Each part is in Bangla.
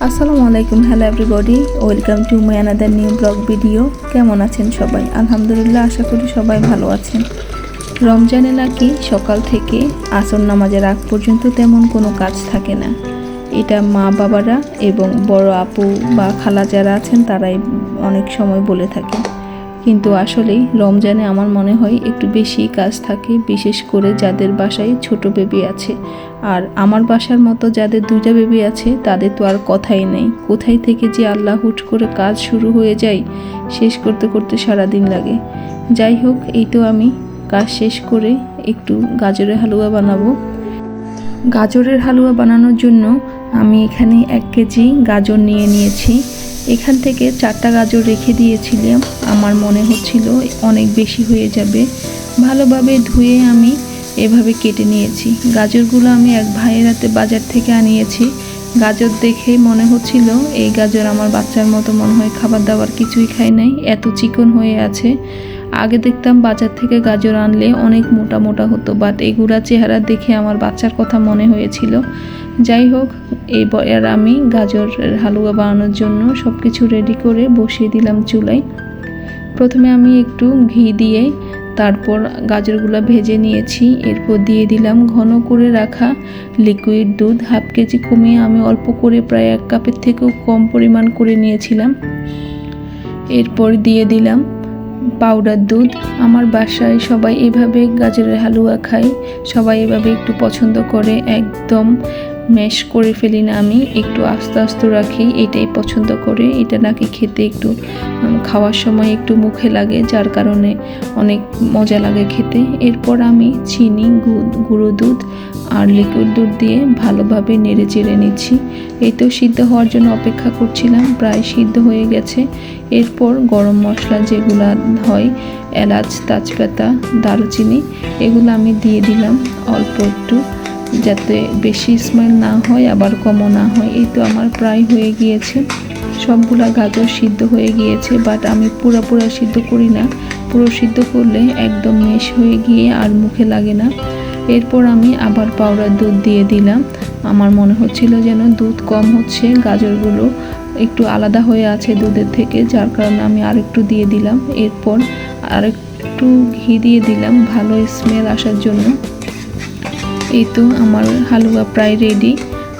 আসসালামু আলাইকুম, hello everybody, welcome to my another new blog video. কেমন আছেন সবাই? আলহামদুলিল্লাহ, আশা করি সবাই ভালো আছেন। রমজানে নাকি সকাল থেকে আসর নামাজের আগ পর্যন্ত তেমন কোনো কাজ থাকে না। এটা মা বাবারা এবং বড় আপু বা খালা যারা আছেন তারাই অনেক সময় বলে থাকেন, কিন্তু আসলেই রমজানে আমার মনে হয় একটু বেশি কাজ থাকে, বিশেষ করে যাদের বাসায় ছোট বেবি আছে। আর আমার বাসার মতো যাদের দুইটা বেবি আছে তাদের তো আর কথাই নেই। কোথায় থেকে যে আল্লাহ হুট করে কাজ শুরু হয়ে যায়, শেষ করতে করতে সারাদিন লাগে। যাই হোক, এই তো আমি কাজ শেষ করে একটু গাজরের হালুয়া বানাবো। গাজরের হালুয়া বানানোর জন্য আমি এখানে 1 কেজি গাজর নিয়েছি। এখান থেকে 4টা গাজর রেখে দিয়েছিলাম, আমার মনে হচ্ছিল অনেক বেশি হয়ে যাবে। ভালোভাবে ধুয়ে আমি এভাবে কেটে নিয়েছি। গাজরগুলো আমি এক ভাইয়ের হাতে বাজার থেকে আনিয়েছি। গাজর দেখে মনে হচ্ছিল এই গাজর আমার বাচ্চার মতো মনে হয় খাবার দাবার কিছুই খায় নাই, এত চিকন হয়ে আছে। আগে দেখতাম বাজার থেকে গাজর আনলে অনেক মোটা মোটা হতো, বাট এগুলা চেহারা দেখে আমার বাচ্চার কথা মনে হয়েছিল। যাই হোক, এবার আমি গাজরের হালুয়া বানানোর জন্য সব কিছু রেডি করে বসিয়ে দিলাম চুলায়। প্রথমে আমি একটু ঘি দিয়ে তারপর গাজরগুলো ভেজে নিয়েছি। এরপর দিয়ে দিলাম ঘন করে রাখা লিকুইড দুধ। 1/2 কেজি কমিয়ে আমি অল্প করে প্রায় 1 কাপের থেকেও কম পরিমাণ করে নিয়েছিলাম। এরপর দিয়ে দিলাম পাউডার দুধ। আমার বাসায় সবাই এভাবে গাজরের হালুয়া খায়, সবাই এভাবে একটু পছন্দ করে। একদম ম্যাশ করে ফেলি না আমি, একটু আস্তে আস্তে রাখি, এটাই পছন্দ করে। এটা নাকি খেতে একটু খাওয়ার সময় একটু মুখে লাগে, যার কারণে অনেক মজা লাগে খেতে। এরপর আমি চিনি, গুঁড়ো দুধ আর লিকুইড দুধ দিয়ে ভালোভাবে নেড়ে চেড়ে নিচ্ছি। এই তো সিদ্ধ হওয়ার জন্য অপেক্ষা করছিলাম, প্রায় সিদ্ধ হয়ে গেছে। এরপর গরম মশলা যেগুলো হয়, এলাচ, তেজপাতা, দারুচিনি, এগুলো আমি দিয়ে দিলাম অল্প একটু, যাতে বেশি স্মেল না হয় আবার কমও না হয়। এই তো আমার প্রায় হয়ে গিয়েছে, সবগুলা গাজর সিদ্ধ হয়ে গিয়েছে। বাট আমি পুরো সিদ্ধ করি না, পুরো সিদ্ধ করলে একদম মেশ হয়ে গিয়ে আর মুখে লাগে না। এরপর আমি আবার পাউডার দুধ দিয়ে দিলাম। আমার মনে হচ্ছিল যেন দুধ কম হচ্ছে, গাজরগুলো একটু আলাদা হয়ে আছে দুধের থেকে, যার কারণে আমি আরেকটু দিয়ে দিলাম। এরপর আরেকটু ঘি দিয়ে দিলাম ভালো স্মেল আসার জন্য। এই তো আমার হালুয়া প্রায় রেডি।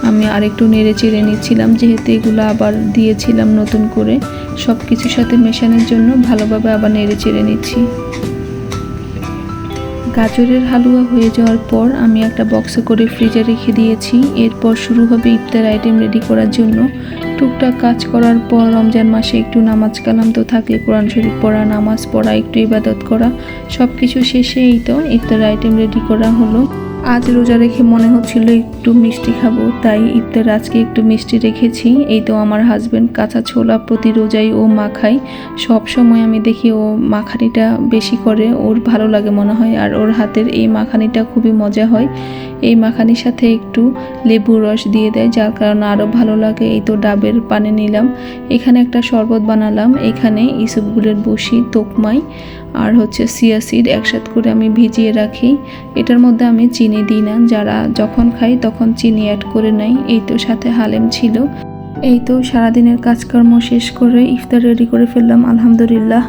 আমি আরেকটু নেড়ে চেড়ে নিচ্ছিলাম, যেহেতু এগুলো আবার দিয়েছিলাম নতুন করে। সব কিছুর সাথে মেশানোর জন্য ভালোভাবে আবার নেড়ে চেড়ে নিচ্ছি। গাজরের হালুয়া হয়ে যাওয়ার পর আমি একটা বক্সে করে ফ্রিজে রেখে দিয়েছি। এরপর শুরু হবে ইফতার আইটেম রেডি করার জন্য। টুকটাক কাজ করার পর রমজান মাসে একটু নামাজ কালাম তো থাকে, কোরআন শরীফ পড়া, নামাজ পড়া, একটু ইবাদত করা, সব কিছু শেষে এই তো ইফতার আইটেম রেডি করা হলো। আজ রোজা রেখে মনে হচ্ছিল একটু মিষ্টি খাবো, তাই ইফতার আজকে একটু মিষ্টি রেখেছি। এই তো আমার হাজব্যান্ড কাঁচা ছোলা প্রতি রোজাই ও মাখায়, সব সময় আমি দেখি ও মাখানিটা বেশি করে, ওর ভালো লাগে মনে হয়। আর ওর হাতের এই মাখানিটা খুবই মজা হয়। এই মাখানির সাথে একটু লেবুর রস দিয়ে দেয়, যার কারণে আরও ভালো লাগে। এই তো ডাবের পানি নিলাম, এখানে একটা শরবত বানালাম। এখানে ইসবগুলের বসি, তোকমাই আর চিয়া সিড একসাথে করে আমি ভিজিয়ে রাখি। এটার মধ্যে আমি চিনি দিই না, যারা যখন খাই তখন চিনি অ্যাড করে নেয়। এই তো সাথে হালেম ছিল। এই তো সারাদিনের কাজকর্ম শেষ করে ইফতার রেডি করে ফেললাম, আলহামদুলিল্লাহ।